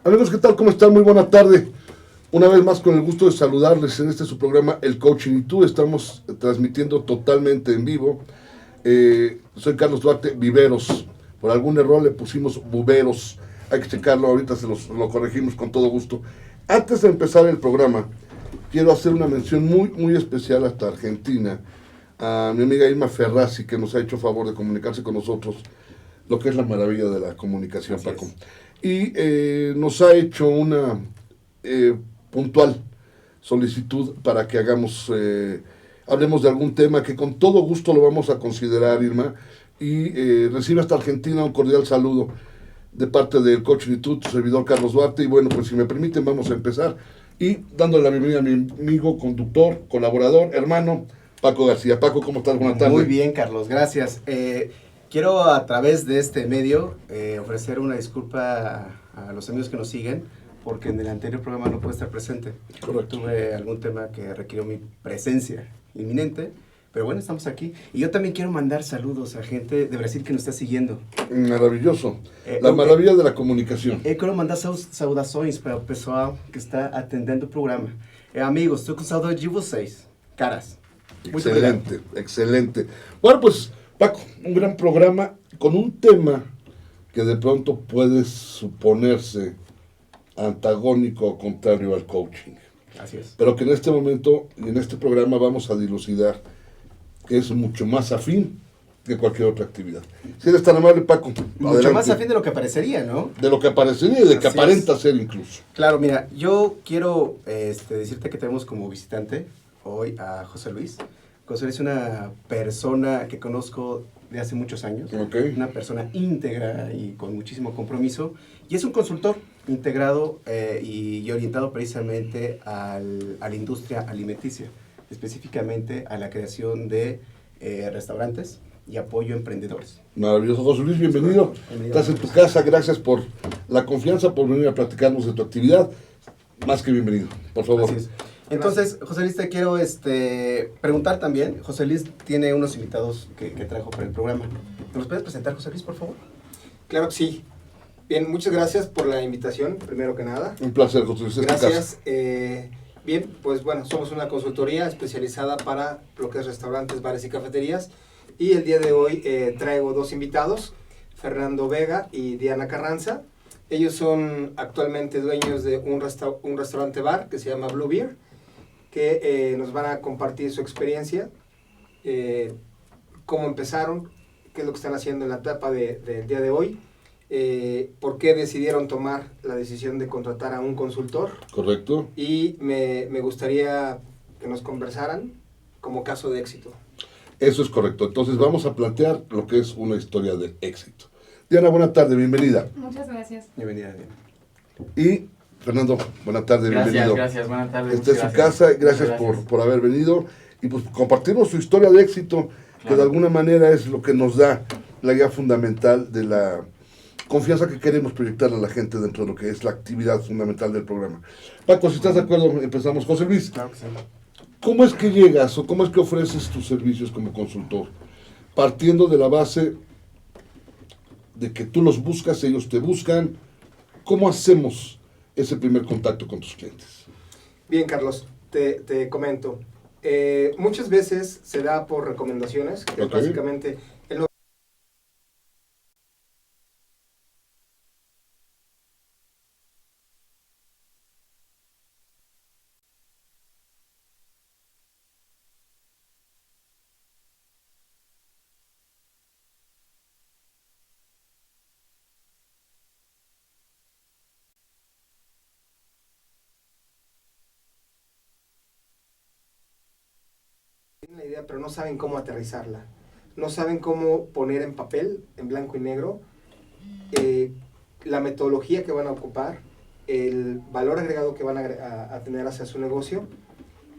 Amigos, ¿qué tal? ¿Cómo están? Muy buena tarde. Una vez más con el gusto de saludarles en este su programa El Coaching y Tú. Estamos transmitiendo totalmente en vivo. Soy Carlos Duarte, Viveros. Por algún error le pusimos Buveros. Hay que checarlo, ahorita lo corregimos con todo gusto. Antes de empezar el programa, quiero hacer una mención muy especial hasta Argentina. A mi amiga Irma Ferrazzi, que nos ha hecho favor de comunicarse con nosotros, lo que es la maravilla de la comunicación, Así Paco. es. Y nos ha hecho una puntual solicitud para que hablemos de algún tema que con todo gusto lo vamos a considerar, Irma. Y recibe hasta Argentina un cordial saludo de parte del Coach Instituto, tu servidor Carlos Duarte. Y bueno, pues si me permiten, vamos a empezar. Y dándole la bienvenida a mi amigo, conductor, colaborador, hermano, Paco García. Paco, ¿cómo estás? Buenas tardes. Muy bien, Carlos, gracias. Quiero a través de este medio ofrecer una disculpa a los amigos que nos siguen, porque en el anterior programa no pude estar presente. Correcto. Tuve algún tema que requirió mi presencia inminente, pero bueno, estamos aquí. Y yo también quiero mandar saludos a gente de Brasil que nos está siguiendo. Maravilloso. La maravilla de la comunicación. Quero mandar saudações para o pessoal que está atendendo o programa. Amigos, estou com saudade de vocês, caras. Muito obrigado. Excelente, excelente. Bueno, pues Paco, un gran programa con un tema que de pronto puede suponerse antagónico o contrario al coaching. Así es. Pero que en este momento y en este programa vamos a dilucidar que es mucho más afín que cualquier otra actividad. Si eres tan amable, Paco, Mucho adelante. más afín de lo que parecería, ¿no? De lo que parecería y de que Así aparenta es. ser incluso. Claro, mira, yo quiero decirte que tenemos como visitante hoy a José Luis. José Luis es una persona que conozco de hace muchos años, Ok. una persona íntegra y con muchísimo compromiso, y es un consultor integrado y orientado precisamente a la industria alimenticia, específicamente a la creación de restaurantes y apoyo a emprendedores. Maravilloso. José Luis, bienvenido. Bienvenido. Estás en tu casa. Gracias por la confianza, por venir a platicarnos de tu actividad. Más que bienvenido. Por favor. Así es. Entonces, José Luis, te quiero preguntar también. José Luis tiene unos invitados que trajo para el programa. ¿Nos puedes presentar, José Luis, por favor? Claro que sí. Bien, muchas gracias por la invitación, primero que nada. Un placer, José Luis. Gracias. Bien, pues bueno, somos una consultoría especializada para lo que es restaurantes, bares y cafeterías. Y el día de hoy traigo dos invitados, Fernando Vega y Diana Carranza. Ellos son actualmente dueños de un restaurante bar que se llama Blue Beer, que nos van a compartir su experiencia, cómo empezaron, qué es lo que están haciendo en la etapa del día de hoy, por qué decidieron tomar la decisión de contratar a un consultor. Correcto. Y me gustaría que nos conversaran como caso de éxito. Eso es correcto. Entonces vamos a plantear lo que es una historia de éxito. Diana, buena tarde, bienvenida. Muchas gracias. Bienvenida, Diana. Y Fernando, buena tarde, bienvenido. Gracias, buenas tardes. Esta es su casa, gracias por haber venido y pues compartirnos su historia de éxito, que de alguna manera es lo que nos da la guía fundamental de la confianza que queremos proyectarle a la gente dentro de lo que es la actividad fundamental del programa. Paco, si estás de acuerdo, empezamos. José Luis, Claro que sí. ¿cómo es que llegas o cómo es que ofreces tus servicios como consultor? Partiendo de la base de que tú los buscas, ellos te buscan. ¿Cómo hacemos ese primer contacto con tus clientes? Bien, Carlos, te comento. Muchas veces se da por recomendaciones, que Ok. básicamente el tienen la idea, pero no saben cómo aterrizarla. No saben cómo poner en papel, en blanco y negro, la metodología que van a ocupar, el valor agregado que van a tener hacia su negocio.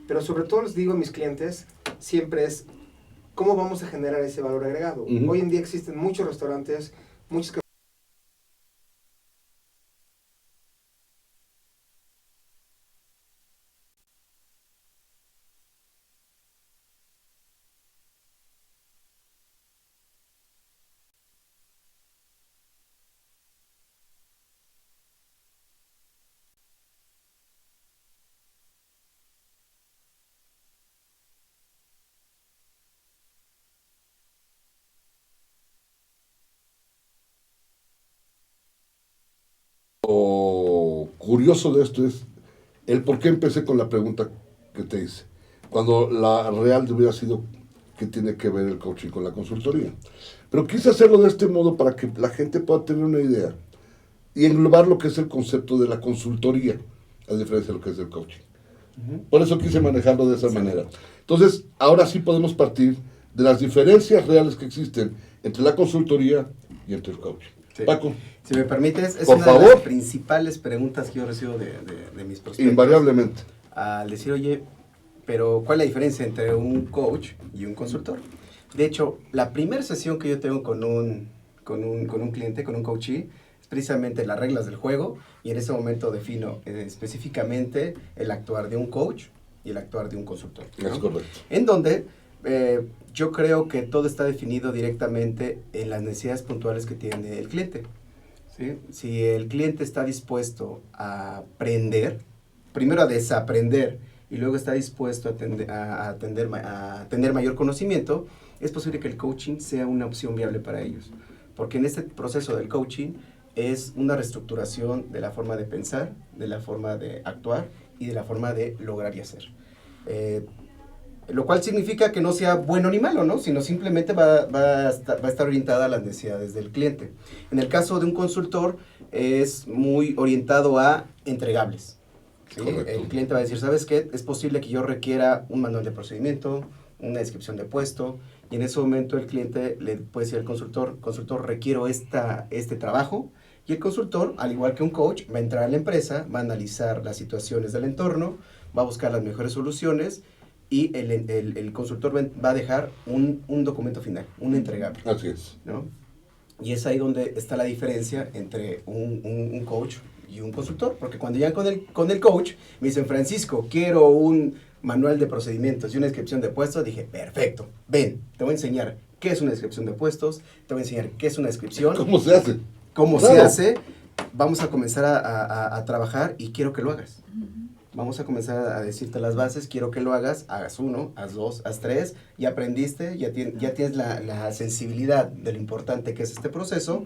Pero sobre todo les digo a mis clientes, siempre es cómo vamos a generar ese valor agregado. Ujú. Hoy en día existen muchos restaurantes, muchas lo curioso de esto es el por qué empecé con la pregunta que te hice, cuando la real hubiera sido qué tiene que ver el coaching con la consultoría. Pero quise hacerlo de este modo para que la gente pueda tener una idea y englobar lo que es el concepto de la consultoría, a diferencia de lo que es el coaching. Por eso quise manejarlo de esa manera. Entonces, ahora sí podemos partir de las diferencias reales que existen entre la consultoría y entre el coaching. Sí. Paco. Si me permites, es por una favor, de las principales preguntas que yo recibo de mis prospectos. Invariablemente. Al decir, oye, pero ¿cuál es la diferencia entre un coach y un consultor? De hecho, la primera sesión que yo tengo con un cliente, con un coachee, es precisamente las reglas del juego, y en ese momento defino específicamente el actuar de un coach y el actuar de un consultor, ¿no? Es correcto. En donde yo creo que todo está definido directamente en las necesidades puntuales que tiene el cliente, ¿sí? Si el cliente está dispuesto a aprender, primero a desaprender, y luego está dispuesto a tener mayor conocimiento, es posible que el coaching sea una opción viable para ellos. Porque en este proceso del coaching es una reestructuración de la forma de pensar, de la forma de actuar y de la forma de lograr y hacer. Lo cual significa que no sea bueno ni malo, ¿no? Sino simplemente va a estar orientada a las necesidades del cliente. En el caso de un consultor, es muy orientado a entregables, ¿sí? El cliente va a decir, ¿sabes qué? Es posible que yo requiera un manual de procedimiento, una descripción de puesto, y en ese momento el cliente le puede decir al consultor, requiero este trabajo, y el consultor, al igual que un coach, va a entrar a la empresa, va a analizar las situaciones del entorno, va a buscar las mejores soluciones, y el consultor va a dejar un documento final, un entregable. Así es. ¿No? Y es ahí donde está la diferencia entre un coach y un consultor, porque cuando llegan con el coach, me dicen, Francisco, quiero un manual de procedimientos y una descripción de puestos, dije, perfecto, ven, te voy a enseñar qué es una descripción de puestos, te voy a enseñar qué es una descripción. ¿Cómo se hace? ¿Cómo se hace? Vamos a comenzar a trabajar y quiero que lo hagas. Vamos a comenzar a decirte las bases, quiero que lo hagas 1, haz 2, haz 3, ya aprendiste, ya tienes la sensibilidad de lo importante que es este proceso.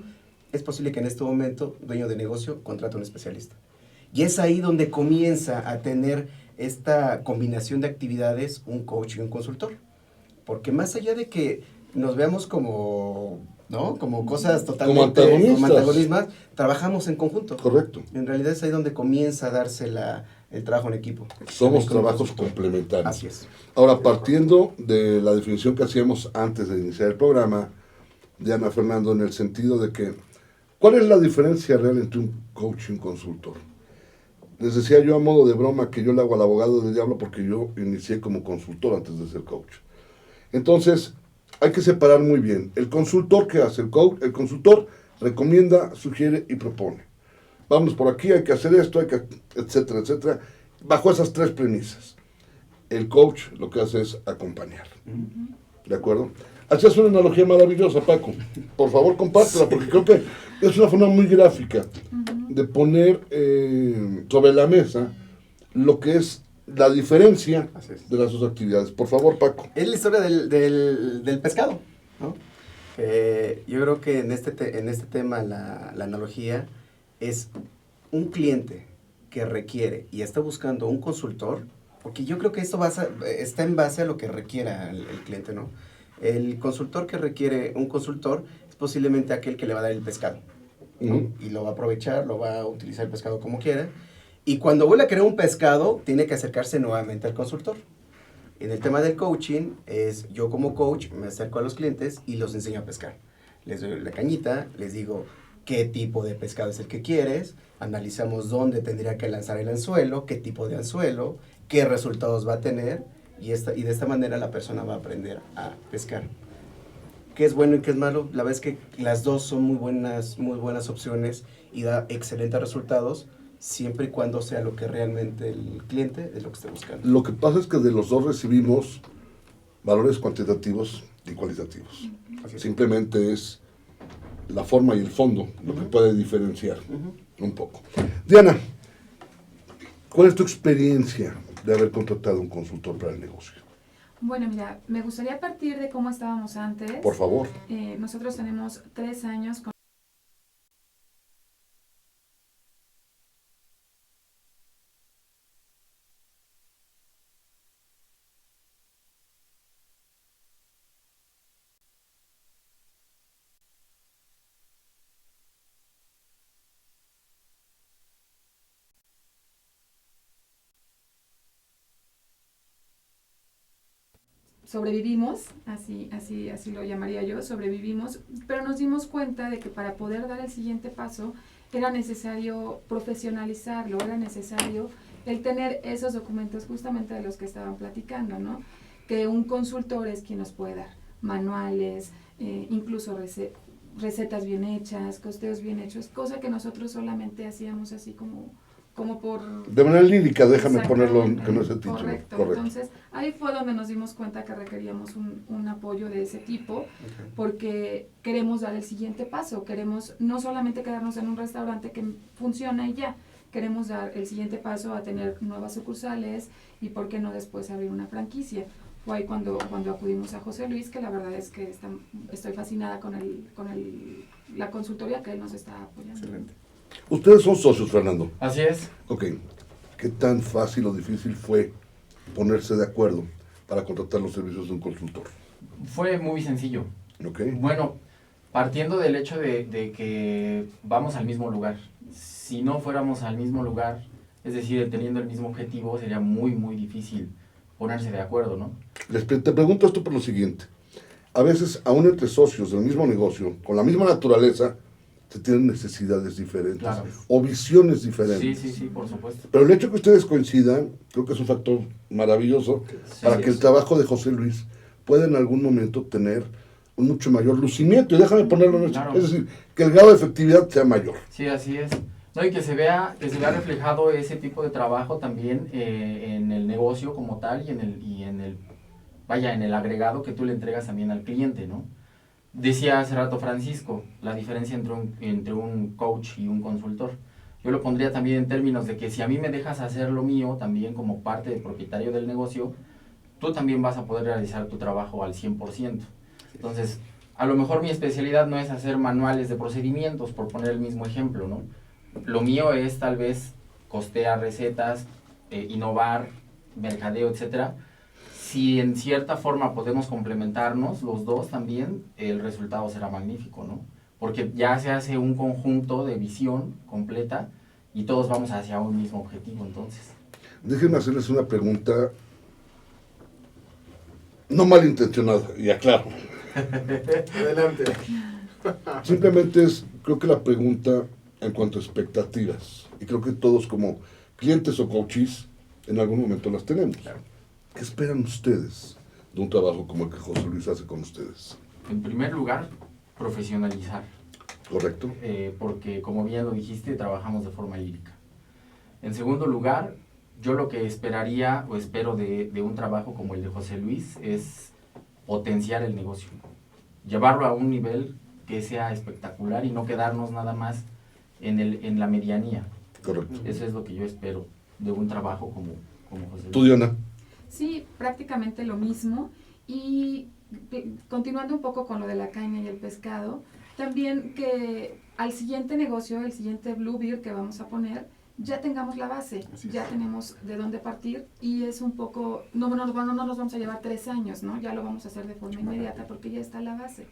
Es posible que en este momento, dueño de negocio, contrate a un especialista. Y es ahí donde comienza a tener esta combinación de actividades un coach y un consultor. Porque más allá de que nos veamos como, ¿no? Como cosas totalmente como antagonistas, trabajamos en conjunto. Correcto. En realidad es ahí donde comienza a darse el trabajo en equipo. Somos trabajos complementarios. Así es. Ahora, partiendo de la definición que hacíamos antes de iniciar el programa, Diana, Fernando, en el sentido de que, ¿cuál es la diferencia real entre un coach y un consultor? Les decía yo a modo de broma que yo le hago al abogado del diablo porque yo inicié como consultor antes de ser coach. Entonces, hay que separar muy bien. El consultor, ¿qué hace? El consultor recomienda, sugiere y propone. Vamos por aquí, hay que hacer esto, etcétera, etcétera. Bajo esas 3 premisas. El coach lo que hace es acompañar. ¿De acuerdo? Hacías una analogía maravillosa, Paco. Por favor, compártela, porque creo que es una forma muy gráfica de poner sobre la mesa lo que es la diferencia de las 2 actividades. Por favor, Paco. Es la historia del pescado, ¿no? Yo creo que en este tema la analogía es un cliente que requiere y está buscando un consultor, porque yo creo que esto está en base a lo que requiera el cliente, ¿no? El consultor que requiere un consultor es posiblemente aquel que le va a dar el pescado, ¿no? Y lo va a aprovechar, lo va a utilizar el pescado como quiera. Y cuando vuelve a querer un pescado, tiene que acercarse nuevamente al consultor. En el tema del coaching, yo como coach me acerco a los clientes y los enseño a pescar. Les doy la cañita, les digo qué tipo de pescado es el que quieres, analizamos dónde tendría que lanzar el anzuelo, qué tipo de anzuelo, qué resultados va a tener, y de esta manera la persona va a aprender a pescar. ¿Qué es bueno y qué es malo? La verdad es que las 2 son muy buenas opciones y da excelentes resultados, siempre y cuando sea lo que realmente el cliente es lo que esté buscando. Lo que pasa es que de los 2 recibimos valores cuantitativos y cualitativos. Simplemente es la forma y el fondo lo que puede diferenciar un poco. Diana, ¿cuál es tu experiencia de haber contratado un consultor para el negocio? Bueno, mira, me gustaría partir de cómo estábamos antes. Por favor. Nosotros tenemos 3 años con sobrevivimos, así lo llamaría yo, sobrevivimos, pero nos dimos cuenta de que para poder dar el siguiente paso era necesario profesionalizarlo, era necesario el tener esos documentos justamente de los que estaban platicando, ¿no? Que un consultor es quien nos puede dar manuales, incluso recetas bien hechas, costeos bien hechos, cosa que nosotros solamente hacíamos así como por... De manera lírica, déjame ponerlo que no es el título. Correcto. Entonces ahí fue donde nos dimos cuenta que requeríamos un apoyo de ese tipo, porque queremos dar el siguiente paso, queremos no solamente quedarnos en un restaurante que funciona y ya, queremos dar el siguiente paso a tener nuevas sucursales y por qué no después abrir una franquicia. Fue ahí cuando acudimos a José Luis, que la verdad es que estoy fascinada con la consultoría que él nos está apoyando. Excelente. Ustedes son socios, Fernando. Así es. Ok. ¿Qué tan fácil o difícil fue ponerse de acuerdo para contratar los servicios de un consultor? Fue muy sencillo. Ok. Bueno, partiendo del hecho de que vamos al mismo lugar. Si no fuéramos al mismo lugar, es decir, teniendo el mismo objetivo, sería muy, muy difícil ponerse de acuerdo, ¿no? Te pregunto esto por lo siguiente. A veces, aún entre socios del mismo negocio, con la misma naturaleza, se tienen necesidades diferentes, Claro. o visiones diferentes. Sí, por supuesto. Pero el hecho que ustedes coincidan, creo que es un factor maravilloso para que el trabajo de José Luis pueda en algún momento tener un mucho mayor lucimiento. Y déjame ponerlo en esto. Claro. Es decir, que el grado de efectividad sea mayor. Sí, así es. No, y que se vea reflejado ese tipo de trabajo también en el negocio como tal y en el agregado que tú le entregas también al cliente, ¿no? Decía hace rato Francisco, la diferencia entre un coach y un consultor. Yo lo pondría también en términos de que si a mí me dejas hacer lo mío también como parte del propietario del negocio, tú también vas a poder realizar tu trabajo al 100%. Entonces, a lo mejor mi especialidad no es hacer manuales de procedimientos, por poner el mismo ejemplo, ¿no? Lo mío es tal vez costear recetas, innovar, mercadeo, etcétera. Si en cierta forma podemos complementarnos los dos también, el resultado será magnífico, ¿no? Porque ya se hace un conjunto de visión completa y todos vamos hacia un mismo objetivo, entonces. Déjenme hacerles una pregunta no malintencionada, y aclaro. Adelante. Simplemente creo que la pregunta en cuanto a expectativas, y creo que todos como clientes o coaches en algún momento las tenemos. Claro. ¿Qué esperan ustedes de un trabajo como el que José Luis hace con ustedes? En primer lugar, profesionalizar. ¿Correcto? Porque como bien lo dijiste, trabajamos de forma lírica. En segundo lugar, yo lo que esperaría o espero de un trabajo como el de José Luis es potenciar el negocio, llevarlo a un nivel que sea espectacular y no quedarnos nada más en la medianía. Correcto. Eso es lo que yo espero de un trabajo como José Luis. ¿Tú, Diana? Sí, prácticamente lo mismo. Y continuando un poco con lo de la caña y el pescado, también que al siguiente negocio, el siguiente Blue Beer que vamos a poner, ya tengamos la base, ya tenemos de dónde partir y es un poco, no nos vamos a llevar 3 años, ¿no? Ya lo vamos a hacer de forma inmediata porque ya está la base.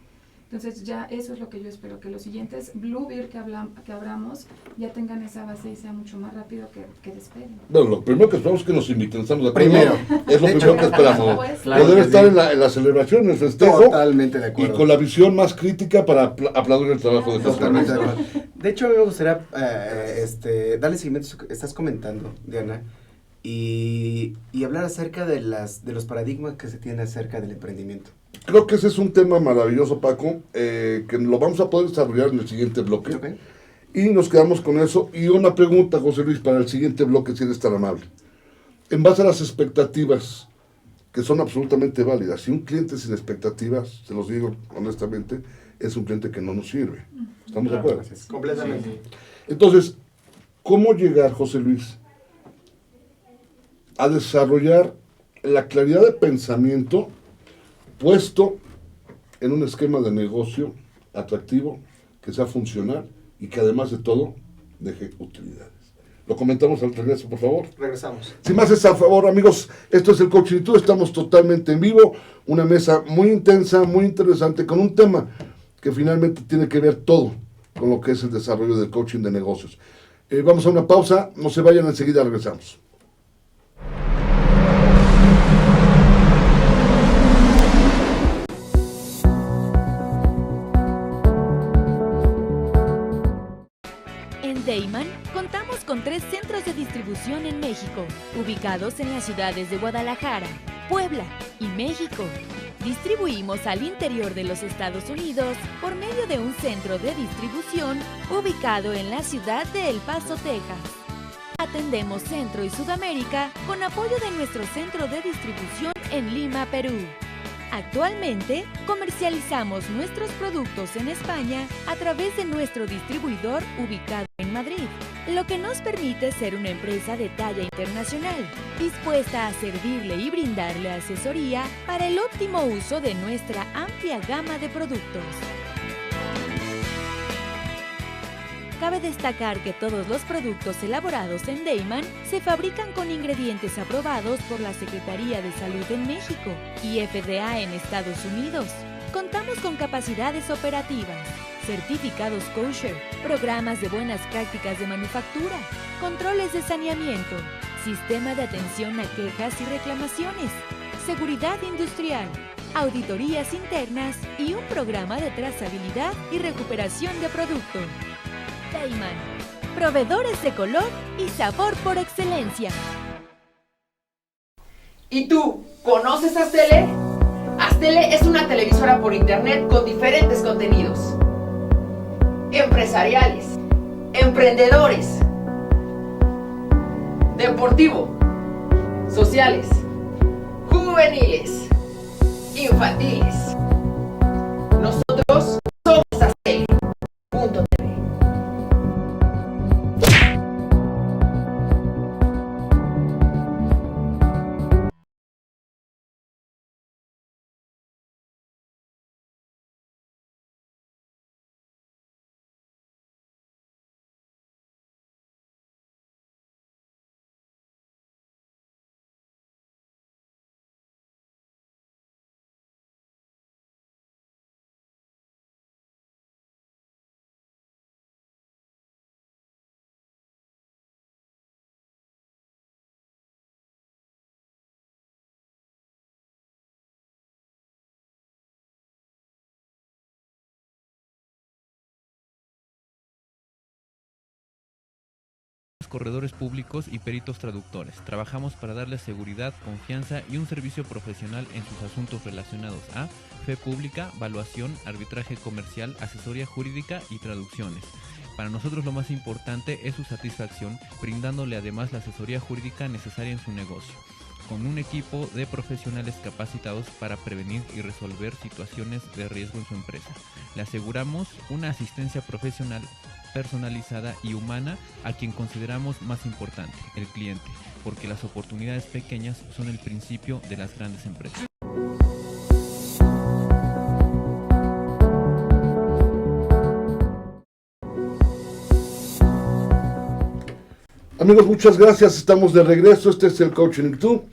Entonces ya eso es lo que yo espero, que los siguientes Blue Beer que abramos ya tengan esa base y sea mucho más rápido que despeguen. Bueno, lo primero que esperamos es que nos inviten, estamos de acuerdo. Primero. Es lo De primero hecho, que esperamos. pues, claro Poder que estar sí. en la celebración, en el festejo, Totalmente de acuerdo. y con la visión más crítica para aplaudir el trabajo de José Luis. Totalmente de acuerdo. De hecho, a mí me gustaría darle seguimiento a eso que estás comentando, Diana, y hablar acerca de los paradigmas que se tienen acerca del emprendimiento. Creo que ese es un tema maravilloso, Paco, que lo vamos a poder desarrollar en el siguiente bloque. Ok. Y nos quedamos con eso. Y una pregunta, José Luis, para el siguiente bloque, si eres tan amable. En base a las expectativas, que son absolutamente válidas, si un cliente sin expectativas, se los digo honestamente, es un cliente que no nos sirve. ¿Estamos de acuerdo? Gracias. Completamente. Sí. Entonces, ¿cómo llegar, José Luis, a desarrollar la claridad de pensamiento puesto en un esquema de negocio atractivo, que sea funcional y que además de todo deje utilidades? Lo comentamos al regreso, por favor. Regresamos. Sin más es a favor, amigos, esto es el Coaching y Tú, estamos totalmente en vivo, una mesa muy intensa, muy interesante, con un tema que finalmente tiene que ver todo con lo que es el desarrollo del coaching de negocios. Vamos a una pausa, no se vayan, enseguida regresamos. En Deiman contamos con 3 centros de distribución en México, ubicados en las ciudades de Guadalajara, Puebla y México. Distribuimos al interior de los Estados Unidos por medio de un centro de distribución ubicado en la ciudad de El Paso, Texas. Atendemos Centro y Sudamérica con apoyo de nuestro centro de distribución en Lima, Perú. Actualmente, comercializamos nuestros productos en España a través de nuestro distribuidor ubicado en Madrid, lo que nos permite ser una empresa de talla internacional, dispuesta a servirle y brindarle asesoría para el óptimo uso de nuestra amplia gama de productos. Cabe destacar que todos los productos elaborados en Deiman se fabrican con ingredientes aprobados por la Secretaría de Salud en México y FDA en Estados Unidos. Contamos con capacidades operativas, certificados kosher, programas de buenas prácticas de manufactura, controles de saneamiento, sistema de atención a quejas y reclamaciones, seguridad industrial, auditorías internas y un programa de trazabilidad y recuperación de producto. Deiman, proveedores de color y sabor por excelencia. ¿Y tú, conoces Astele? Astele es una televisora por internet con diferentes contenidos empresariales, emprendedores, deportivo, sociales, juveniles, infantiles. Nosotros somos Astele.tv. Corredores públicos y peritos traductores. Trabajamos para darles seguridad, confianza y un servicio profesional en sus asuntos relacionados a fe pública, valuación, arbitraje comercial, asesoría jurídica y traducciones. Para nosotros lo más importante es su satisfacción, brindándole además la asesoría jurídica necesaria en su negocio, con un equipo de profesionales capacitados para prevenir y resolver situaciones de riesgo en su empresa. Le aseguramos una asistencia profesional personalizada y humana a quien consideramos más importante, el cliente, porque las oportunidades pequeñas son el principio de las grandes empresas. Amigos, muchas gracias, estamos de regreso, este es el Coaching Tú,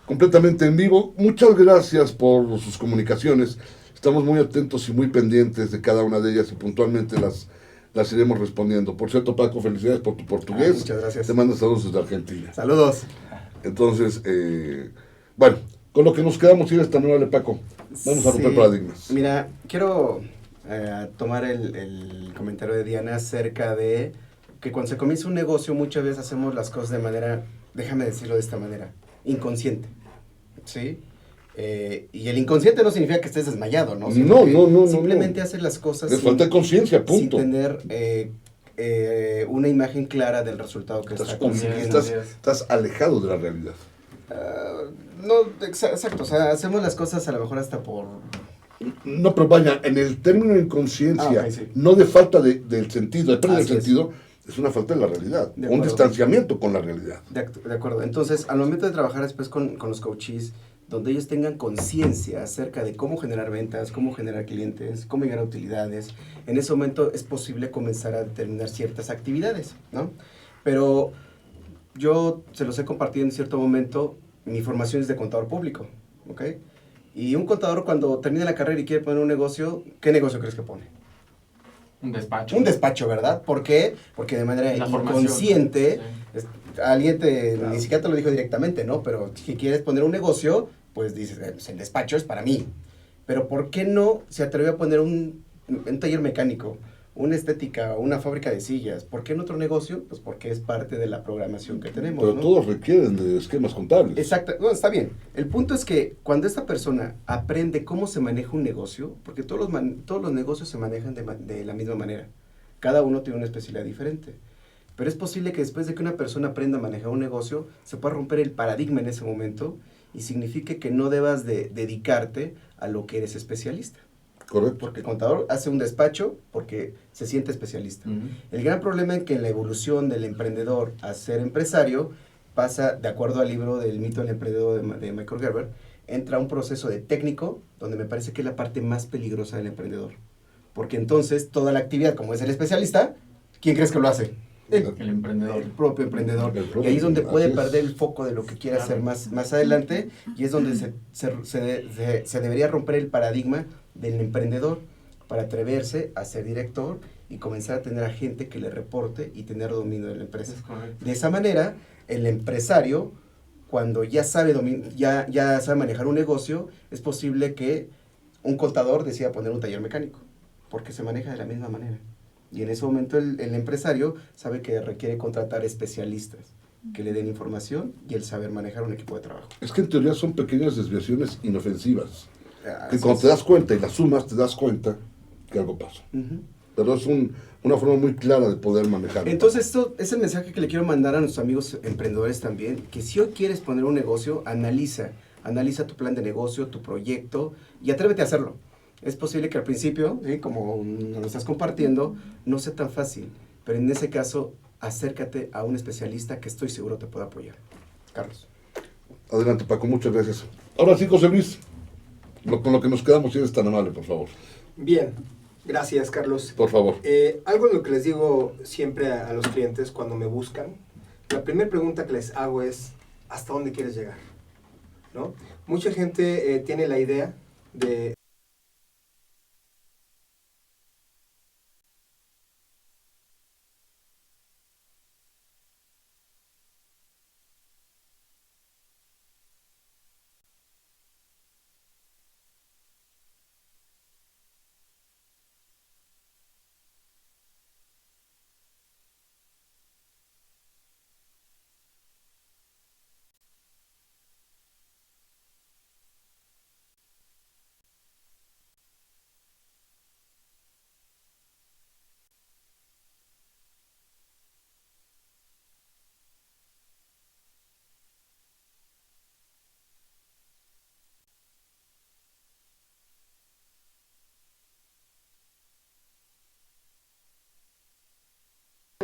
completamente en vivo. Muchas gracias por sus comunicaciones, estamos muy atentos y muy pendientes de cada una de ellas y puntualmente las iremos respondiendo. Por cierto, Paco, felicidades por tu portugués. Muchas gracias. Te mando saludos desde Argentina. Saludos. Entonces, bueno, con lo que nos quedamos ir esta nueva, Paco. Vamos a romper paradigmas. Mira, quiero tomar el comentario de Diana acerca de que cuando se comienza un negocio muchas veces hacemos las cosas de manera, déjame decirlo de esta manera, inconsciente, ¿sí? Y el inconsciente no significa que estés desmayado, ¿no? No. Simplemente hacer las cosas Le falta conciencia, punto. sin tener una imagen clara del resultado que está consiguiendo. Estás alejado de la realidad. Exacto, o sea, hacemos las cosas a lo mejor hasta por... No, pero vaya, en el término de inconsciencia, Okay, sí. no de falta del sentido, de pérdida del Así es. sentido, es una falta de la realidad, De un acuerdo. distanciamiento con la realidad. De acuerdo. Entonces, al momento de trabajar después con los coaches, donde ellos tengan conciencia acerca de cómo generar ventas, cómo generar clientes, cómo llegar a utilidades, en ese momento es posible comenzar a determinar ciertas actividades, ¿no? Pero yo se los he compartido en cierto momento, mi formación es de contador público, ¿ok? Y un contador cuando termina la carrera y quiere poner un negocio, ¿qué negocio crees que pone? Un despacho. Un despacho, ¿verdad? ¿Por qué? Porque de manera La formación. inconsciente, Sí. alguien Claro. ni siquiera te lo dijo directamente, ¿no? Pero si quieres poner un negocio, pues dices, pues el despacho es para mí. Pero ¿por qué no se atrevió a poner un taller mecánico, una estética o una fábrica de sillas. ¿Por qué en otro negocio? Pues porque es parte de la programación que tenemos, Pero ¿no? todos requieren de esquemas contables. Exacto, no, está bien. El punto es que cuando esta persona aprende cómo se maneja un negocio, porque todos los negocios se manejan de la misma manera, cada uno tiene una especialidad diferente, pero es posible que después de que una persona aprenda a manejar un negocio, se pueda romper el paradigma en ese momento y signifique que no debas de dedicarte a lo que eres especialista. Correcto. Porque el contador hace un despacho porque se siente especialista. El gran problema es que en la evolución del emprendedor a ser empresario pasa, de acuerdo al libro del mito del emprendedor de Michael Gerber, entra un proceso de técnico, donde me parece que es la parte más peligrosa del emprendedor. Porque entonces toda la actividad, como es el especialista, ¿quién crees que lo hace? El emprendedor. El propio emprendedor. El propio Y ahí es donde puede emprendedor, así perder es. el foco de lo que quiere hacer más adelante, y es donde se debería romper el paradigma del emprendedor para atreverse a ser director y comenzar a tener a gente que le reporte y tener dominio de la empresa. Es correcto. De esa manera, el empresario, cuando ya sabe, ya sabe manejar un negocio, es posible que un contador decida poner un taller mecánico, porque se maneja de la misma manera. Y en ese momento el empresario sabe que requiere contratar especialistas que le den información y el saber manejar un equipo de trabajo. Es que en teoría son pequeñas desviaciones inofensivas. Que Así cuando es. te das cuenta y las sumas, te das cuenta que algo pasa. Ujú. Pero es una forma muy clara de poder manejarlo. Entonces, esto es el mensaje que le quiero mandar a nuestros amigos emprendedores también, que si hoy quieres poner un negocio, analiza tu plan de negocio, tu proyecto, y atrévete a hacerlo. Es posible que al principio, ¿sí?, como nos lo estás compartiendo, no sea tan fácil, pero en ese caso, acércate a un especialista que estoy seguro te pueda apoyar. Carlos. Adelante, Paco, muchas gracias. Ahora sí, José Luis, con lo que nos quedamos, si eres tan amable, por favor. Bien, gracias, Carlos. Por favor. Algo de lo que les digo siempre a los clientes cuando me buscan, la primera pregunta que les hago es, ¿hasta dónde quieres llegar? ¿No? Mucha gente tiene la idea de...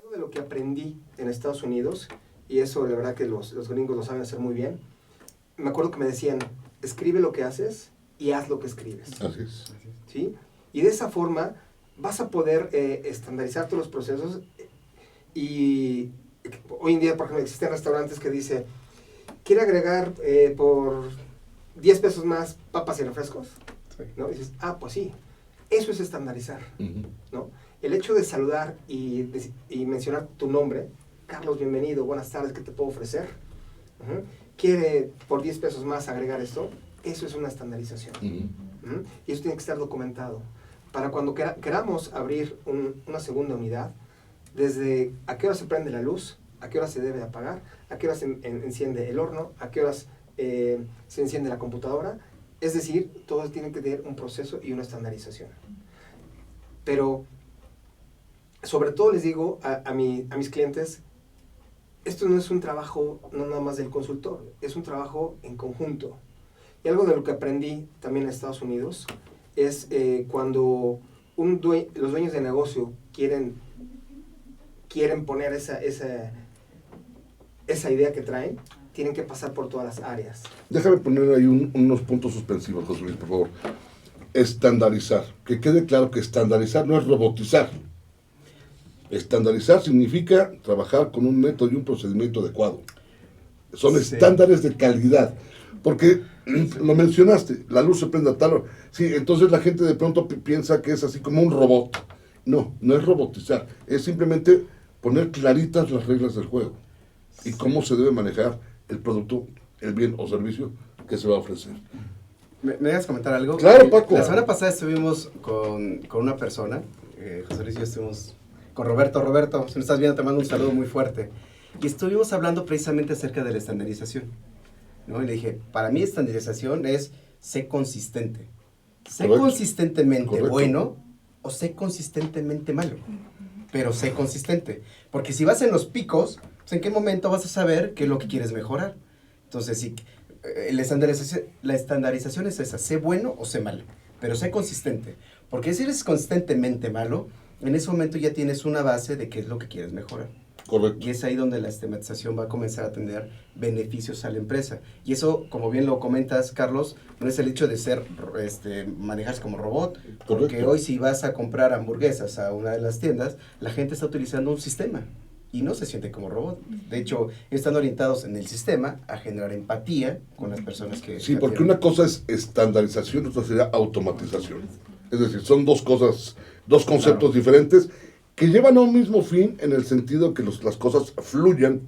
Algo de lo que aprendí en Estados Unidos, y eso la verdad que los gringos lo saben hacer muy bien, me acuerdo que me decían, escribe lo que haces y haz lo que escribes. Así es. ¿Sí? Y de esa forma vas a poder estandarizar todos los procesos. Y hoy en día, por ejemplo, existen restaurantes que dicen, ¿quiere agregar por 10 pesos más papas y refrescos? Sí. ¿No? Y dices, pues sí, eso es estandarizar. Ujú. ¿No? El hecho de saludar y mencionar tu nombre, Carlos, bienvenido, buenas tardes, ¿qué te puedo ofrecer? Ujú. ¿Quiere por 10 pesos más agregar esto? Eso es una estandarización. Ujú. Y eso tiene que estar documentado. Para cuando queramos abrir una segunda unidad, desde a qué hora se prende la luz, a qué hora se debe apagar, a qué hora se enciende el horno, a qué horas se enciende la computadora. Es decir, todos tienen que tener un proceso y una estandarización. Pero, sobre todo les digo a mis clientes, esto no es un trabajo no nada más del consultor, es un trabajo en conjunto. Y algo de lo que aprendí también en Estados Unidos es cuando los dueños de negocio quieren poner esa idea que traen, tienen que pasar por todas las áreas. Déjame poner ahí unos puntos suspensivos, José Luis, por favor. Estandarizar. Que quede claro que estandarizar no es robotizar. Estandarizar significa trabajar con un método y un procedimiento adecuado. Son Sí. estándares de calidad. Porque lo mencionaste, la luz se prende a tal hora. Sí, entonces la gente de pronto piensa que es así como un robot. No, no es robotizar. Es simplemente poner claritas las reglas del juego. Y cómo se debe manejar el producto, el bien o servicio que se va a ofrecer. ¿Me dejas comentar algo? Claro, Paco. La semana pasada estuvimos con una persona, José Luis y yo estuvimos con Roberto. Roberto, si me estás viendo, te mando un saludo muy fuerte. Y estuvimos hablando precisamente acerca de la estandarización, ¿no? Y le dije, para mí estandarización es sé consistente. Sé Correcto. consistentemente Correcto. bueno o sé consistentemente malo. Pero sé consistente. Porque si vas en los picos, pues ¿en qué momento vas a saber qué es lo que quieres mejorar? Entonces, sí, la estandarización es esa, sé bueno o sé malo, pero sé consistente. Porque si eres consistentemente malo, en ese momento ya tienes una base de qué es lo que quieres mejorar. Correcto. Y es ahí donde la estigmatización va a comenzar a tener beneficios a la empresa. Y eso, como bien lo comentas, Carlos, no es el hecho de ser, manejarse como robot. Porque Correcto. hoy si vas a comprar hamburguesas a una de las tiendas, la gente está utilizando un sistema y no se siente como robot. De hecho, están orientados en el sistema a generar empatía con las personas que... Sí, que porque atienden. una cosa es estandarización, otra sería automatización. Es decir, son dos cosas, dos conceptos Claro. diferentes que llevan a un mismo fin en el sentido que las cosas fluyan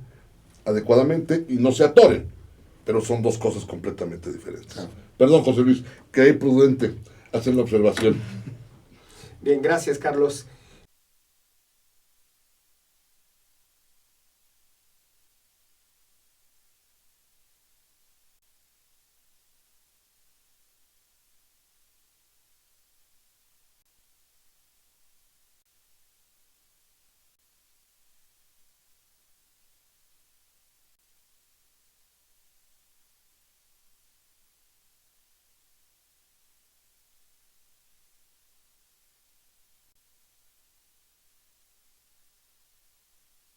adecuadamente y no se atoren, pero son dos cosas completamente diferentes. Claro. Perdón, José Luis, que hay prudente hacer la observación. Bien, gracias, Carlos.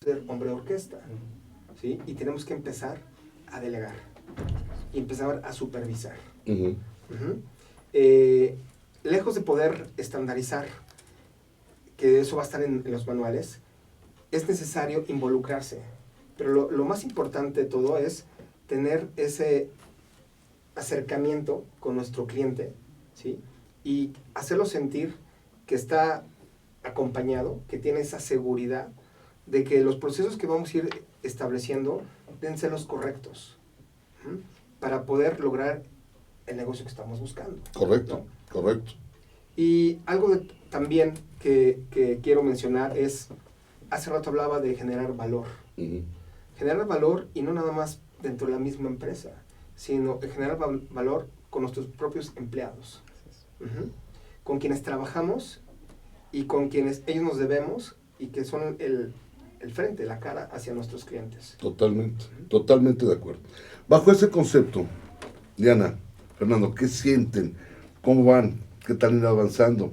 Ser hombre orquesta, ¿sí? Y tenemos que empezar a delegar y empezar a supervisar. Ujú. Ujú. Lejos de poder estandarizar, que eso va a estar en los manuales, es necesario involucrarse. Pero lo más importante de todo es tener ese acercamiento con nuestro cliente, ¿sí? Y hacerlo sentir que está acompañado, que tiene esa seguridad de que los procesos que vamos a ir estableciendo deben ser los correctos, ¿sí? Para poder lograr el negocio que estamos buscando. Correcto, ¿no? correcto. Y algo también que quiero mencionar es, hace rato hablaba de generar valor. Ujú. Generar valor y no nada más dentro de la misma empresa, sino de generar valor con nuestros propios empleados, Ujú. Con quienes trabajamos y con quienes ellos nos debemos y que son el frente, la cara hacia nuestros clientes. Totalmente, totalmente de acuerdo. Bajo ese concepto, Diana, Fernando, ¿qué sienten? ¿Cómo van? ¿Qué tal ir avanzando?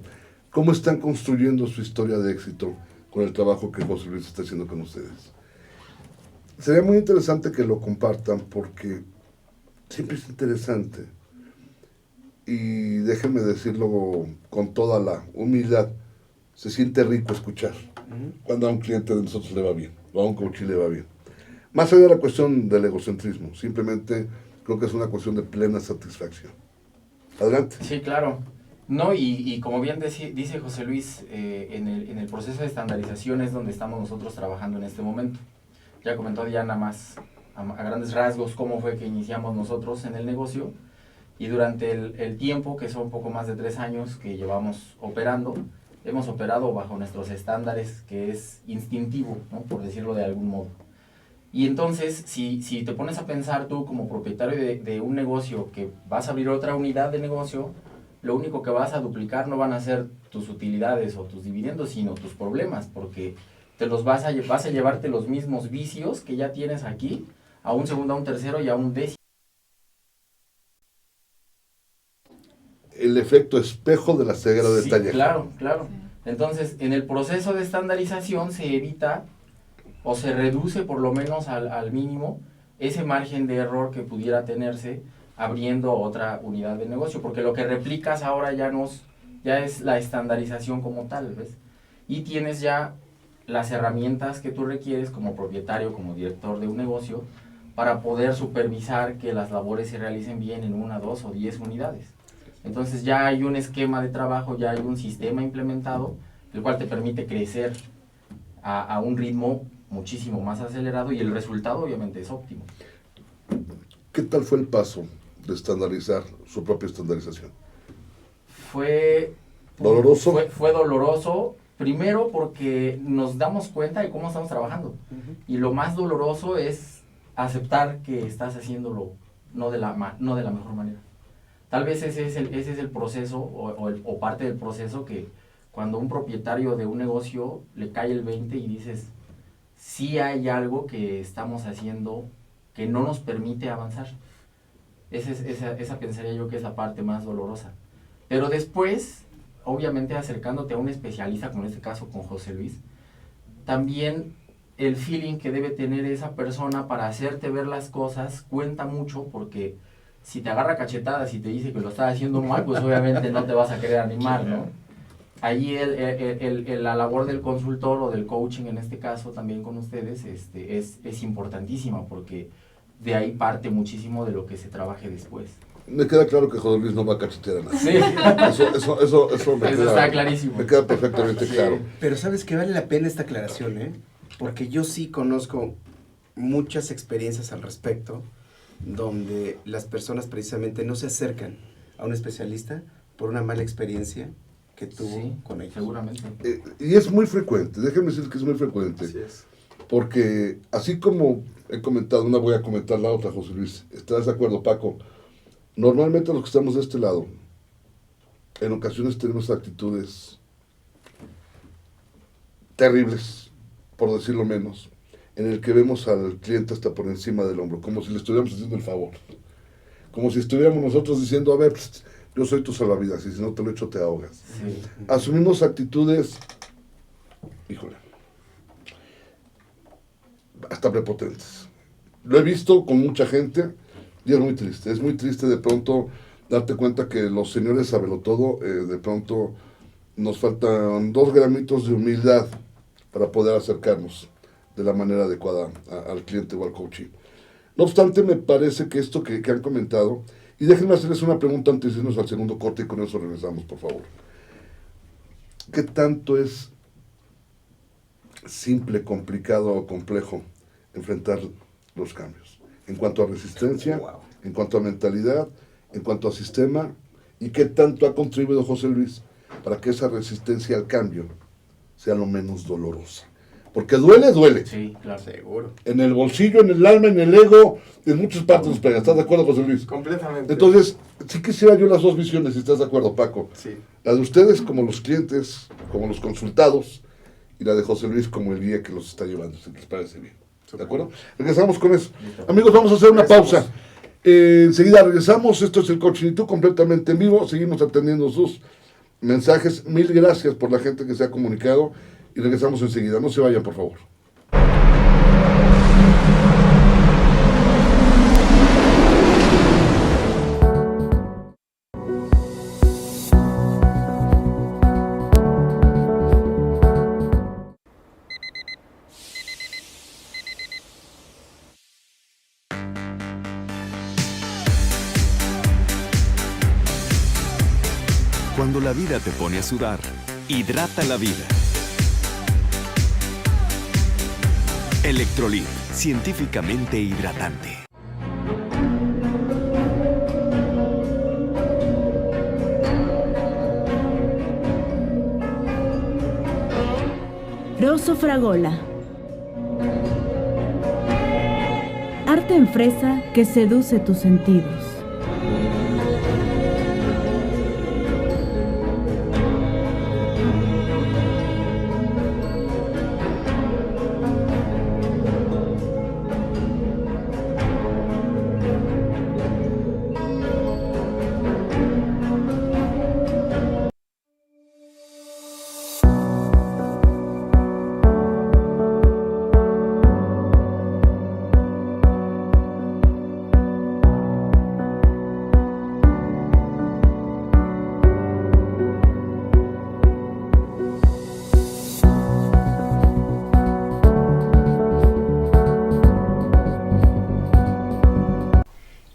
¿Cómo están construyendo su historia de éxito con el trabajo que José Luis está haciendo con ustedes? Sería muy interesante que lo compartan porque siempre es interesante. Y déjenme decirlo con toda la humildad, se siente rico escuchar cuando a un cliente de nosotros le va bien, o a un coach le va bien. Más allá de la cuestión del egocentrismo, simplemente creo que es una cuestión de plena satisfacción. Adelante. Sí, claro. No, y como bien dice José Luis, en el proceso de estandarización es donde estamos nosotros trabajando en este momento. Ya comentó Diana más a grandes rasgos cómo fue que iniciamos nosotros en el negocio, y durante el tiempo, que son un poco más de 3 años que llevamos operando, hemos operado bajo nuestros estándares, que es instintivo, ¿no? Por decirlo de algún modo. Y entonces, si te pones a pensar tú como propietario de un negocio que vas a abrir otra unidad de negocio, lo único que vas a duplicar no van a ser tus utilidades o tus dividendos, sino tus problemas, porque vas a llevarte los mismos vicios que ya tienes aquí, a un segundo, a un tercero y a un décimo. El efecto espejo de la ceguera de Sí, Tallejo. claro, claro. Entonces, en el proceso de estandarización se evita o se reduce por lo menos al mínimo ese margen de error que pudiera tenerse abriendo otra unidad de negocio, porque lo que replicas ahora ya es la estandarización como tal, ¿ves? Y tienes ya las herramientas que tú requieres como propietario, como director de un negocio, para poder supervisar que las labores se realicen bien en 1, 2 o 10 unidades. Entonces ya hay un esquema de trabajo, ya hay un sistema implementado, el cual te permite crecer a un ritmo muchísimo más acelerado y el resultado obviamente es óptimo. ¿Qué tal fue el paso de estandarizar su propia estandarización? Fue ¿Doloroso? Fue doloroso, Primero porque nos damos cuenta de cómo estamos trabajando. Y lo más doloroso es aceptar que estás haciéndolo no de la mejor manera. Tal vez ese es el proceso o parte del proceso que cuando un propietario de un negocio le cae el 20 y dices, sí hay algo que estamos haciendo que no nos permite avanzar. Esa pensaría yo que es la parte más dolorosa. Pero después, obviamente acercándote a un especialista, como en este caso con José Luis, también el feeling que debe tener esa persona para hacerte ver las cosas cuenta mucho, porque si te agarra cachetadas y te dice que lo estás haciendo mal, pues obviamente no te vas a querer animar, ¿no? Allí la labor del consultor o del coaching, en este caso también con ustedes, es importantísima, porque de ahí parte muchísimo de lo que se trabaje después. Me queda claro que José Luis no va a cachetear a nadie. Sí. Eso Está clarísimo. Me queda perfectamente claro. Pero sabes que vale la pena esta aclaración, ¿eh? Porque yo sí conozco muchas experiencias al respecto, donde las personas precisamente no se acercan a un especialista por una mala experiencia que tuvo con ellos. Seguramente. Y es muy frecuente, déjenme decir que es muy frecuente. Así es. Porque así como he comentado una, voy a comentar la otra, José Luis. ¿Estás de acuerdo, Paco? Normalmente los que estamos de este lado, en ocasiones tenemos actitudes terribles, por decirlo menos, en el que vemos al cliente hasta por encima del hombro, como si le estuviéramos haciendo el favor. Como si estuviéramos nosotros diciendo, a ver, yo soy tu salvavidas, y si no te lo echo te ahogas. Sí. Asumimos actitudes, híjole, hasta prepotentes. Lo he visto con mucha gente y es muy triste. Es muy triste de pronto darte cuenta que los señores sabelotodo, de pronto nos faltan 2 gramitos de humildad para poder acercarnos de la manera adecuada al cliente o al coaching. No obstante, me parece que esto que han comentado, y déjenme hacerles una pregunta antes de irnos al segundo corte y con eso regresamos, por favor. ¿Qué tanto es simple, complicado o complejo enfrentar los cambios? En cuanto a resistencia, en cuanto a mentalidad, en cuanto a sistema, y qué tanto ha contribuido José Luis para que esa resistencia al cambio sea lo menos dolorosa. Porque duele, duele. Sí, claro. Seguro. En el bolsillo, en el alma, en el ego, en muchas partes nos pega. ¿Estás de acuerdo, José Luis? Completamente. Entonces, sí quisiera yo las dos visiones, si estás de acuerdo, Paco. Sí. La de ustedes como los clientes, como los consultados, y la de José Luis como el guía que los está llevando, si les parece bien. ¿De acuerdo? Regresamos con eso. Amigos, vamos a hacer una pausa. Enseguida regresamos. Esto es el Coaching y Tú, completamente en vivo. Seguimos atendiendo sus mensajes. Mil gracias por la gente que se ha comunicado. Y regresamos enseguida. No se vayan, por favor. Cuando la vida te pone a sudar, hidrata la vida. Electrolit, científicamente hidratante. Rosso Fragola. Arte en fresa que seduce tus sentidos.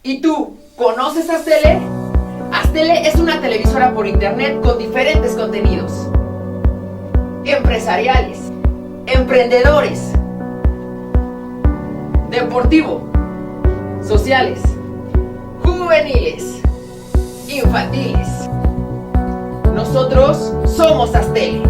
¿Y tú, conoces Aztele? Aztele es una televisora por internet con diferentes contenidos. Empresariales, emprendedores, deportivo, sociales, juveniles, infantiles. Nosotros somos Aztele.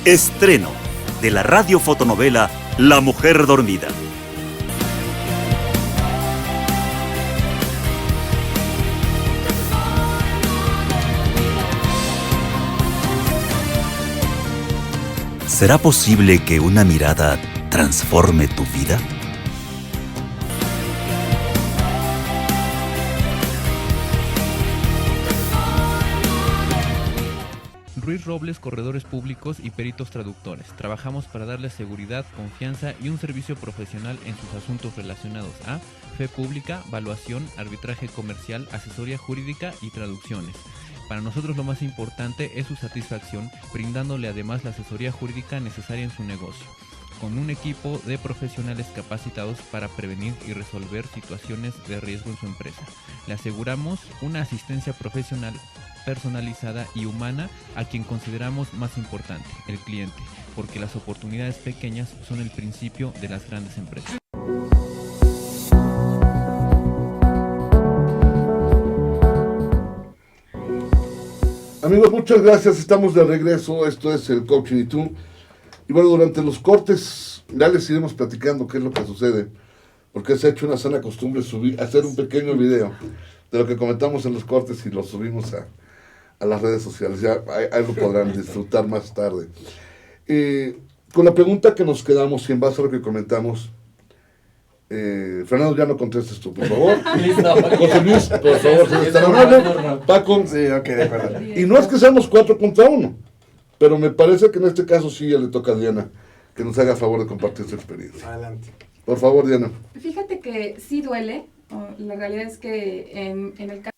Estreno de la radiofotonovela La Mujer Dormida. ¿Será posible que una mirada transforme tu vida? Ruiz Robles, corredores públicos y peritos traductores. Trabajamos para darles seguridad, confianza y un servicio profesional en sus asuntos relacionados a fe pública, valuación, arbitraje comercial, asesoría jurídica y traducciones. Para nosotros lo más importante es su satisfacción, brindándole además la asesoría jurídica necesaria en su negocio, con un equipo de profesionales capacitados para prevenir y resolver situaciones de riesgo en su empresa. Le aseguramos una asistencia profesional personalizada y humana a quien consideramos más importante, el cliente, porque las oportunidades pequeñas son el principio de las grandes empresas. Amigos, muchas gracias, estamos de regreso, esto es el Coaching y Tú. Y bueno, durante los cortes ya les iremos platicando qué es lo que sucede, porque se ha hecho una sana costumbre hacer un pequeño video de lo que comentamos en los cortes y lo subimos a las redes sociales, ya ahí lo podrán disfrutar más tarde. Con la pregunta que nos quedamos y en base a lo que comentamos, Fernando, ya no contestes tú, por favor. Listo. José Luis, por favor, se están hablando. Paco. Sí, ok, de acuerdo. Y no es que seamos 4 contra 1, pero me parece que en este caso sí ya le toca a Diana que nos haga favor de compartir su experiencia. Adelante. Por favor, Diana. Fíjate que sí duele, la realidad es que en el caso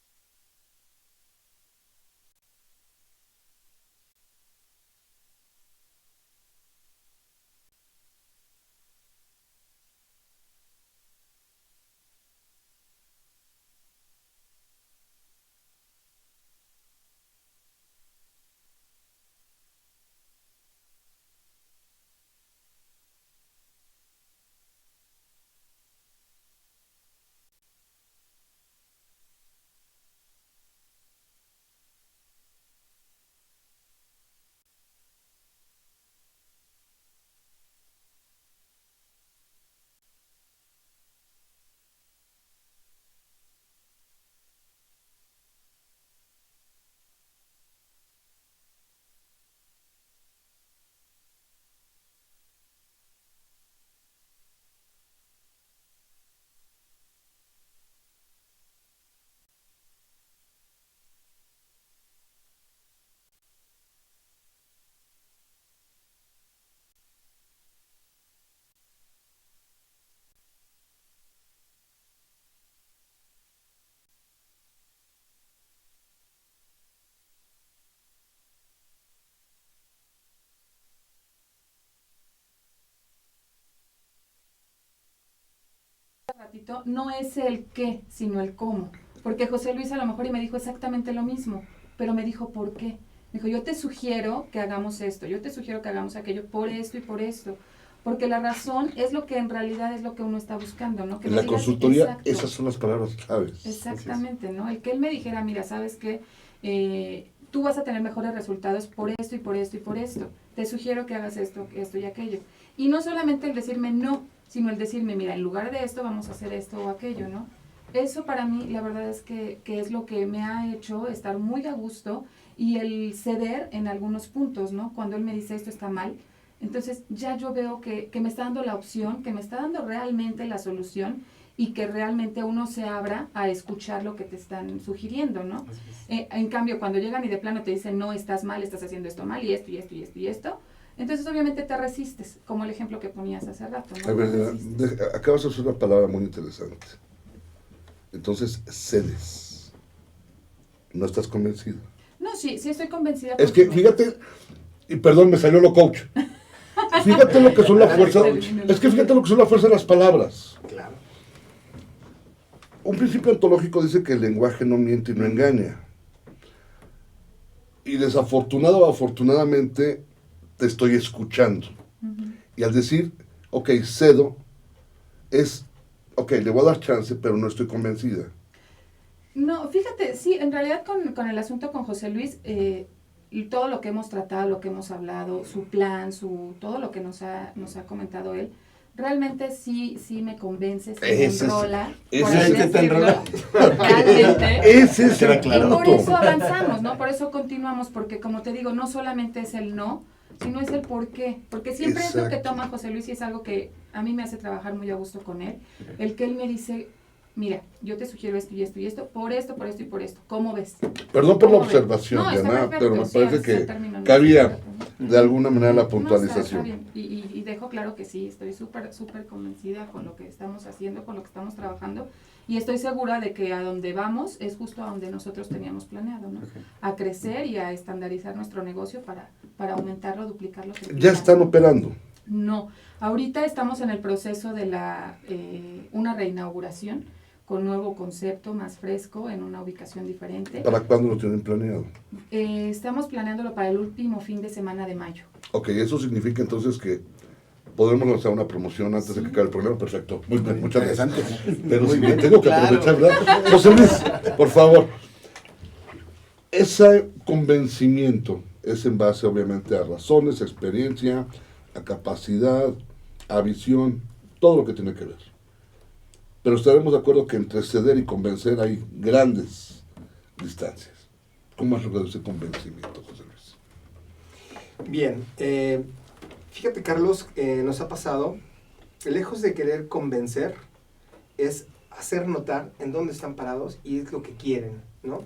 ratito, no es el qué, sino el cómo. Porque José Luis a lo mejor y me dijo exactamente lo mismo, pero me dijo por qué. Me dijo, yo te sugiero que hagamos esto, yo te sugiero que hagamos aquello, por esto y por esto. Porque la razón es lo que en realidad es lo que uno está buscando, ¿no? Que En me la digas, consultoría, exacto, esas son las palabras claves. exactamente, ¿no? El que él me dijera, mira, ¿sabes qué? Tú vas a tener mejores resultados por esto y por esto y por esto. Te sugiero que hagas esto, esto y aquello. Y no solamente el decirme no, sino el decirme, mira, en lugar de esto vamos a hacer esto o aquello, ¿no? Eso para mí, la verdad es que es lo que me ha hecho estar muy a gusto y el ceder en algunos puntos, ¿no? Cuando él me dice esto está mal, entonces ya yo veo que me está dando la opción, que me está dando realmente la solución y que realmente uno se abra a escuchar lo que te están sugiriendo, ¿no? En cambio, cuando llegan y de plano te dicen, no, estás mal, estás haciendo esto mal y esto y esto y esto y esto, entonces obviamente te resistes, como el ejemplo que ponías hace rato, ¿no? A ver, acabas de usar una palabra muy interesante. Entonces, cedes. ¿No estás convencido? No, sí estoy convencida. Es que, fíjate, y perdón, me salió lo coach. Fíjate lo que son la fuerza, es que fíjate lo que son la fuerza de las palabras. Claro. Un principio ontológico dice que el lenguaje no miente y no engaña. Y desafortunado o afortunadamente te estoy escuchando. Y al decir, ok, cedo, es ok, le voy a dar chance, pero no estoy convencida. No, fíjate, sí, en realidad con el asunto con José Luis, y todo lo que hemos tratado, lo que hemos hablado, su plan, todo lo que nos ha comentado él, realmente sí me convence, me enrola. Ese es el que te enrola. Realmente. Ese es el Y por eso avanzamos, ¿no? Por eso continuamos, porque como te digo, no solamente es el no, sino es el por qué. Porque siempre es lo que toma José Luis y es algo que a mí me hace trabajar muy a gusto con él. El que él me dice, mira, yo te sugiero esto y esto y esto, por esto y por esto. ¿Cómo ves? Perdón por la ¿Cómo ves? observación, No, está Diana, perfecto, pero me sí, parece así que el término, no cabía está perfecto. de alguna manera la No, puntualización. está bien. Y dejo claro que sí, estoy súper convencida con lo que estamos haciendo, con lo que estamos trabajando, y estoy segura de que a donde vamos es justo a donde nosotros teníamos planeado, ¿no? Okay. A crecer y a estandarizar nuestro negocio para aumentarlo, duplicarlo. ¿Ya están operando? No, ahorita estamos en el proceso de una reinauguración con nuevo concepto, más fresco, en una ubicación diferente. ¿Para cuándo lo tienen planeado? Estamos planeándolo para el último fin de semana de mayo. Ok, eso significa entonces que podremos lanzar una promoción antes de que acabe el programa. Perfecto. Muy bien, muchas gracias. Pero si me tengo que aprovechar, ¿verdad? José Luis, por favor. Ese convencimiento es en base obviamente a razones, a experiencia, a capacidad, a visión, todo lo que tiene que ver. Pero estaremos de acuerdo que entre ceder y convencer hay grandes distancias. ¿Cómo has logrado ese convencimiento, José Luis? Bien, fíjate, Carlos, nos ha pasado, lejos de querer convencer, es hacer notar en dónde están parados y es lo que quieren, ¿no?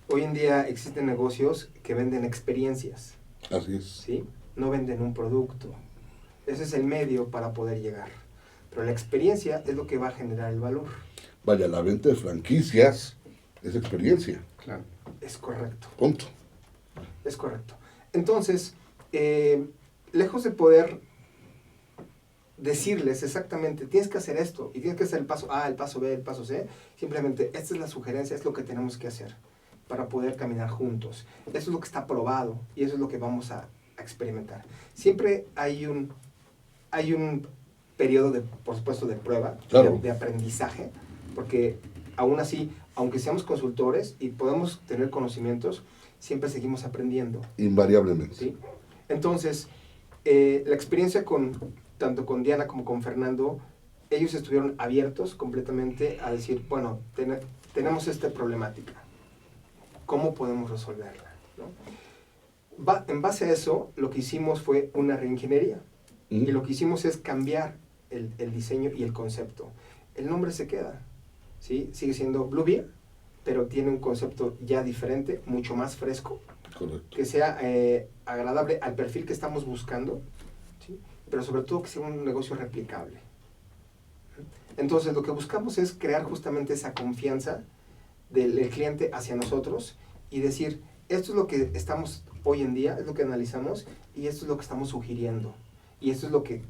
Hoy en día existen negocios que venden experiencias. Así es. ¿Sí? No venden un producto. Ese es el medio para poder llegar. Pero la experiencia es lo que va a generar el valor. Vaya, la venta de franquicias es experiencia. Claro. Es correcto. Punto. Es correcto. Entonces, lejos de poder decirles exactamente, tienes que hacer esto, y tienes que hacer el paso A, el paso B, el paso C, simplemente, esta es la sugerencia, es lo que tenemos que hacer para poder caminar juntos. Eso es lo que está probado, y eso es lo que vamos a experimentar. Siempre hay un periodo, por supuesto, de prueba, claro, de aprendizaje, porque aún así, aunque seamos consultores y podemos tener conocimientos, siempre seguimos aprendiendo. Invariablemente. ¿Sí? Entonces, la experiencia tanto con Diana como con Fernando, ellos estuvieron abiertos completamente a decir, bueno, tenemos esta problemática, ¿cómo podemos resolverla? ¿No? En base a eso, lo que hicimos fue una reingeniería, y lo que hicimos es cambiar el diseño y el concepto. El nombre se queda, ¿sí? Sigue siendo Blue Beer, pero tiene un concepto ya diferente, mucho más fresco. Correcto. Que sea agradable al perfil que estamos buscando, ¿sí? Pero sobre todo que sea un negocio replicable. Entonces lo que buscamos es crear justamente esa confianza del cliente hacia nosotros y decir, esto es lo que estamos hoy en día, es lo que analizamos y esto es lo que estamos sugiriendo. Y esto es lo que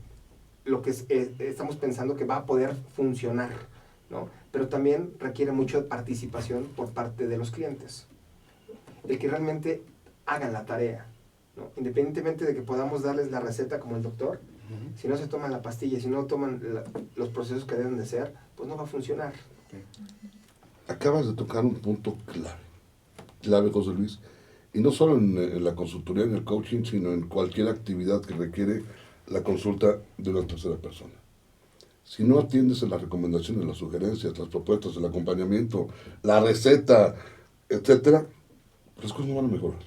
estamos pensando que va a poder funcionar, ¿no? Pero también requiere mucha participación por parte de los clientes. El que realmente hagan la tarea, ¿no? Independientemente de que podamos darles la receta como el doctor, si no se toman la pastilla, si no toman los procesos que deben de ser, pues no va a funcionar. Acabas de tocar un punto clave, José Luis, y no solo en la consultoría, en el coaching, sino en cualquier actividad que requiere la consulta de una tercera persona. Si no atiendes a las recomendaciones, las sugerencias, las propuestas, el acompañamiento, la receta, etcétera, las cosas no van a mejorar.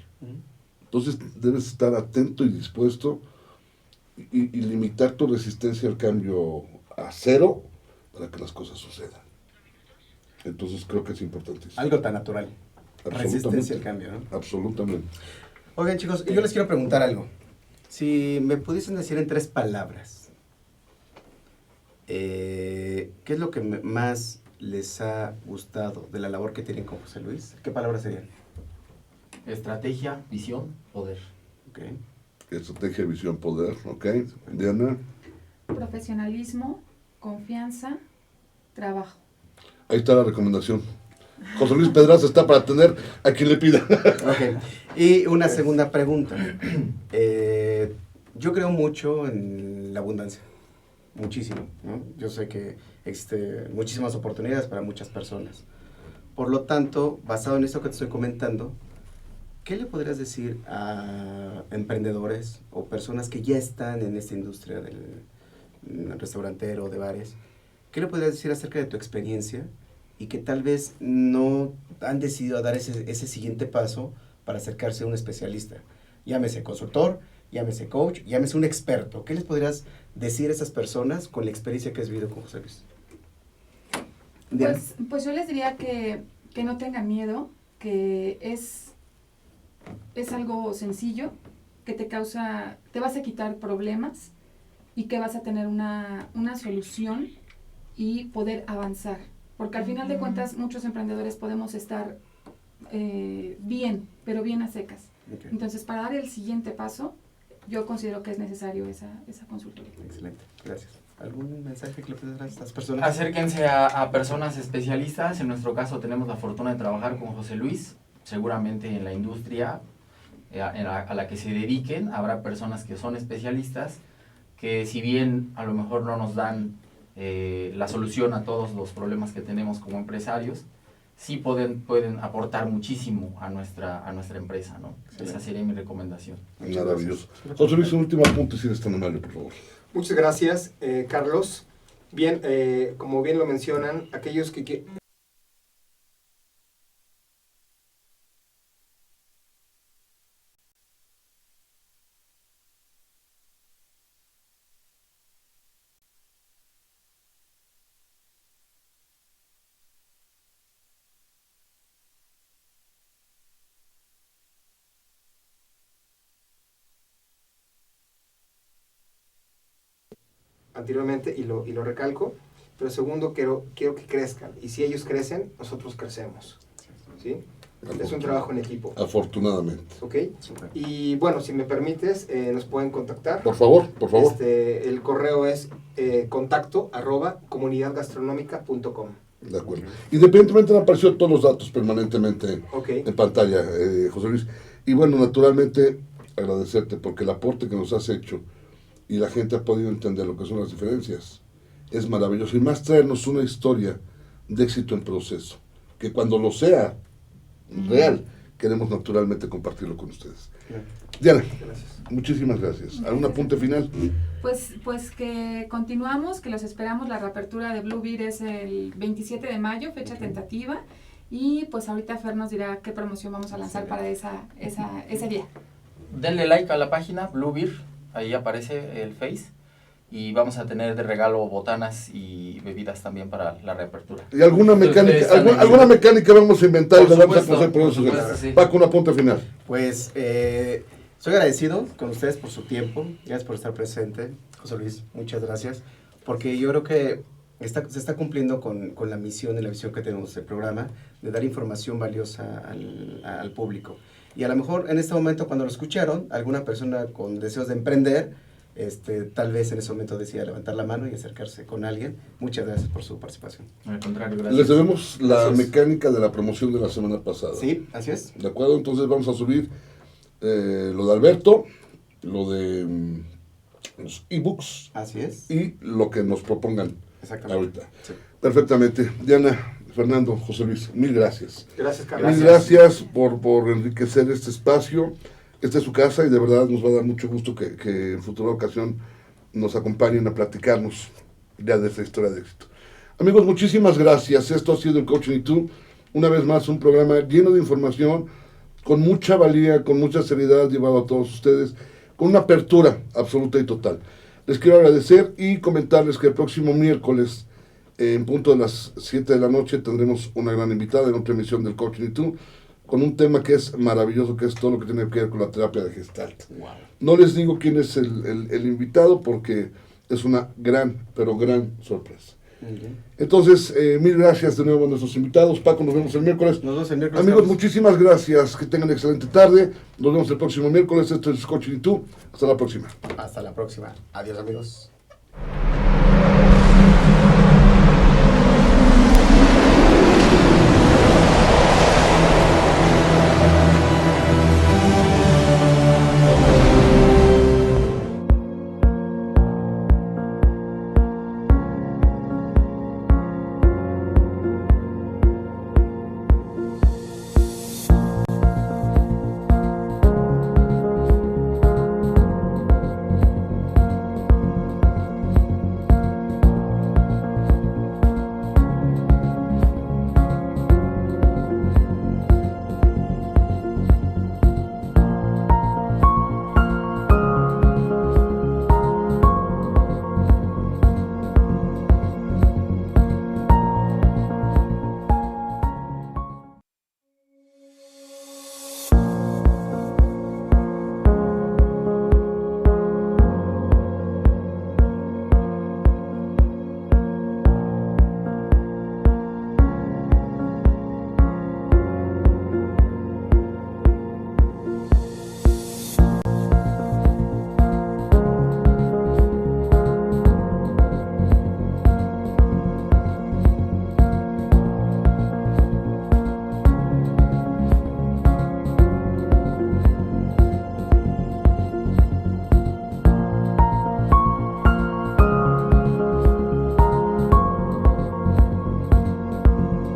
Entonces debes estar atento y dispuesto y limitar tu resistencia al cambio a cero para que las cosas sucedan. Entonces creo que es importantísimo. Algo tan natural. Resistencia al cambio, ¿no? Absolutamente. Oigan, chicos, yo les quiero preguntar algo. Si me pudiesen decir en 3 palabras, ¿qué ¿qué es lo que más les ha gustado de la labor que tienen con José Luis? ¿Qué palabras serían? Estrategia, visión, poder. Okay. Estrategia, visión, poder. Ok. Diana. Profesionalismo, confianza, trabajo. Ahí está la recomendación. José Luis Pedraza está para atender a quien le pida. Okay. Y una segunda pregunta. Yo creo mucho en la abundancia. Muchísimo, ¿no? Yo sé que existen muchísimas oportunidades para muchas personas. Por lo tanto, basado en esto que te estoy comentando, ¿qué le podrías decir a emprendedores o personas que ya están en esta industria del restaurantero, de bares? ¿Qué le podrías decir acerca de tu experiencia y que tal vez no han decidido dar ese siguiente paso para acercarse a un especialista? Llámese consultor, llámese coach, llámese un experto. ¿Qué les podrías decir a esas personas con la experiencia que has vivido con José Luis? Pues yo les diría que no tengan miedo, que es algo sencillo, que te vas a quitar problemas y que vas a tener una solución y poder avanzar. Porque al final de cuentas muchos emprendedores podemos estar bien, pero bien a secas. Okay. Entonces, para dar el siguiente paso, yo considero que es necesario esa consultoría. Excelente, gracias. ¿Algún mensaje que le puedes dar a estas personas? Acérquense a personas especialistas. En nuestro caso tenemos la fortuna de trabajar con José Luis. Seguramente en la industria a la que se dediquen habrá personas que son especialistas, que si bien a lo mejor no nos dan la solución a todos los problemas que tenemos como empresarios, sí pueden aportar muchísimo a nuestra empresa, ¿no? Esa sería mi recomendación. Maravilloso. José Luis, un último apunte, si eres tan amable, por favor. Muchas gracias, Carlos. Bien, como bien lo mencionan, aquellos que anteriormente, y lo recalco, pero segundo, quiero que crezcan, y si ellos crecen, nosotros crecemos, ¿sí? Es un trabajo en equipo. Afortunadamente. ¿Ok? Y bueno, si me permites, nos pueden contactar. Por favor, por favor. El correo es contacto@comunidadgastronómica.com. De acuerdo. Independientemente han aparecido todos los datos permanentemente en pantalla, José Luis. Y bueno, naturalmente agradecerte porque el aporte que nos has hecho y la gente ha podido entender lo que son las diferencias es maravilloso. Y más traernos una historia de éxito en proceso, que cuando lo sea real, queremos naturalmente compartirlo con ustedes. Diana, muchísimas gracias. ¿Algún apunte final? Pues que continuamos, que los esperamos. La reapertura de Blue Beer es el 27 de mayo, fecha tentativa. Y pues ahorita Fer nos dirá qué promoción vamos a lanzar para ese día. Denle like a la página Blue Beer, ahí aparece el Face. Y vamos a tener de regalo botanas y bebidas también para la reapertura. ¿Y alguna mecánica, alguna mecánica vamos a inventar y la vamos a conocer por eso? Sí. Paco, una punta final. Pues soy agradecido con ustedes por su tiempo. Gracias por estar presente. José Luis, muchas gracias. Porque yo creo que se está cumpliendo con la misión y la visión que tenemos del programa de dar información valiosa al público. Y a lo mejor en este momento, cuando lo escucharon, alguna persona con deseos de emprender, tal vez en ese momento decida levantar la mano y acercarse con alguien. Muchas gracias por su participación. Al contrario, gracias. Les debemos la mecánica de la promoción de la semana pasada. Sí, así es. ¿De acuerdo? Entonces vamos a subir lo de Alberto, lo de los ebooks. Así es. Y lo que nos propongan ahorita. Sí. Perfectamente. Diana, Fernando, José Luis, mil gracias. Gracias, Carlos. Mil gracias por enriquecer este espacio. Esta es su casa y de verdad nos va a dar mucho gusto que en futura ocasión nos acompañen a platicarnos ya de esta historia de éxito. Amigos, muchísimas gracias. Esto ha sido el Coaching y Tú. Una vez más, un programa lleno de información, con mucha valía, con mucha seriedad, llevado a todos ustedes, con una apertura absoluta y total. Les quiero agradecer y comentarles que el próximo miércoles, en punto de las 7 de la noche, tendremos una gran invitada en otra emisión del Coaching y Tú, con un tema que es maravilloso, que es todo lo que tiene que ver con la terapia de Gestalt. Wow. No les digo quién es el invitado porque es una gran, pero gran sorpresa. Entonces, mil gracias de nuevo a nuestros invitados. Paco, nos vemos el miércoles. Nos vemos el miércoles. Amigos, Carlos. muchísimas gracias. Que tengan excelente tarde. Nos vemos el próximo miércoles. Esto es Coaching y tú. Hasta la próxima. Hasta la próxima. Adiós, amigos.